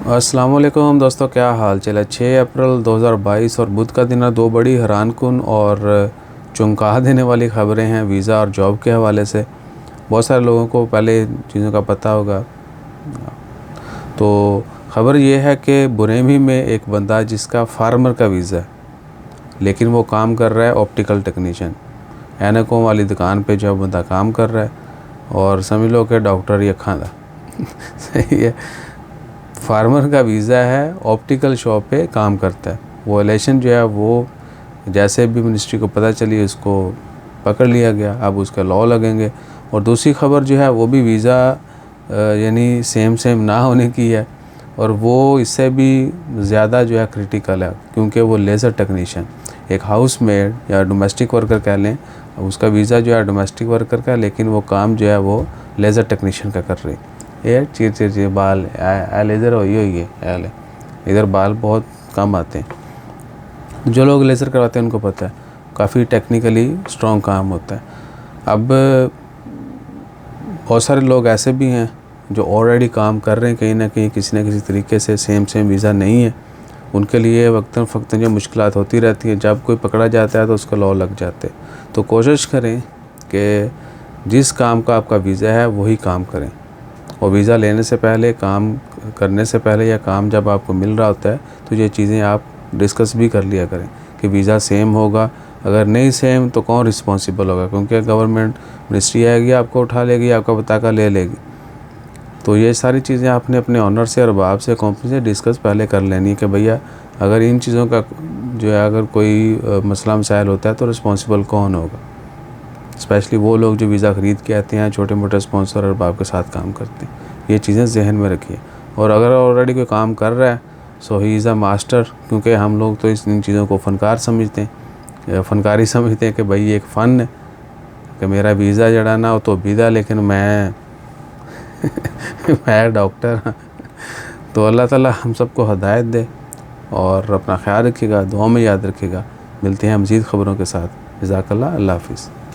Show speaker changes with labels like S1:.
S1: अस्सलाम वालेकुम दोस्तों, क्या हाल चाल है। 6 अप्रैल 2022 और बुध का दिन है। दो बड़ी हैरानकुन और चौंका देने वाली ख़बरें हैं वीज़ा और जॉब के हवाले से। बहुत सारे लोगों को पहले चीज़ों का पता होगा। तो ख़बर ये है कि बुरेमी में एक बंदा जिसका फार्मर का वीज़ा है, लेकिन वो काम कर रहा है ऑप्टिकल टेक्नीशियन। ऐनकों वाली दुकान पे जो बंदा काम कर रहा है, और समझ लो कि डॉक्टर ये खाना सही है। फार्मर का वीज़ा है, ऑप्टिकल शॉप पे काम करता है। वो इलेक्शन जो है वो जैसे भी मिनिस्ट्री को पता चली उसको पकड़ लिया गया। अब उसका लॉ लगेंगे। और दूसरी ख़बर जो है वो भी वीज़ा यानी सेम ना होने की है, और वो इससे भी ज़्यादा जो है क्रिटिकल है, क्योंकि वो लेज़र टेक्नीशियन, एक हाउस मेड या डोमेस्टिक वर्कर कह लें, उसका वीज़ा जो है डोमेस्टिक वर्कर का, लेकिन वो काम जो है वो लेज़र टेक्नीशियन का कर रही। ये चिर बाल एल इधर हुई है, एल इधर बाल बहुत कम आते हैं। जो लोग लेज़र करवाते हैं उनको पता है, काफ़ी टेक्निकली स्ट्रॉन्ग काम होता है। अब बहुत सारे लोग ऐसे भी हैं जो ऑलरेडी काम कर रहे हैं कहीं ना कहीं, किसी न किसी तरीके से। सेम वीज़ा नहीं है, उनके लिए वक्तन फ़क्तन जो मुश्किलात होती रहती हैं। जब कोई पकड़ा जाता है तो उसका लॉ लग जाते। तो कोशिश करें कि जिस काम का आपका वीज़ा है वही काम करें, और वीज़ा लेने से पहले, काम करने से पहले, या काम जब आपको मिल रहा होता है तो ये चीज़ें आप डिस्कस भी कर लिया करें कि वीज़ा सेम होगा। अगर नहीं सेम तो कौन रिस्पॉन्सिबल होगा, क्योंकि गवर्नमेंट मिनिस्ट्री आएगी, आपको उठा लेगी, आपका पताका ले लेगी। तो ये सारी चीज़ें आपने अपने ऑनर से और बाप से, कंपनी से डिस्कस पहले कर लेनी है कि भैया अगर इन चीज़ों का जो है अगर कोई मसला मसाइल होता है तो रिस्पॉन्सिबल कौन होगा। स्पेशली वो लोग जो वीज़ा ख़रीद के आते हैं, छोटे मोटे स्पॉन्सर और बाप के साथ काम करते हैं। ये चीज़ें जहन में रखिए। और अगर ऑलरेडी कोई काम कर रहा है सो ही इज़ अ मास्टर, क्योंकि हम लोग तो इन चीज़ों को फ़नकार समझते हैं, फ़नकारी समझते हैं कि भाई ये एक फ़न है कि मेरा वीज़ा जड़ा ना हो तो वीज़ा, लेकिन मैं मैं डॉक्टर हाँ। तो अल्लाह ताला हम सबको हदायत दे, और अपना ख्याल रखिएगा, दुआ में याद रखिएगा। मिलते हैं मज़ीद ख़बरों के साथ। जज़ाकल्लाह, अल्लाह हाफ़िज़।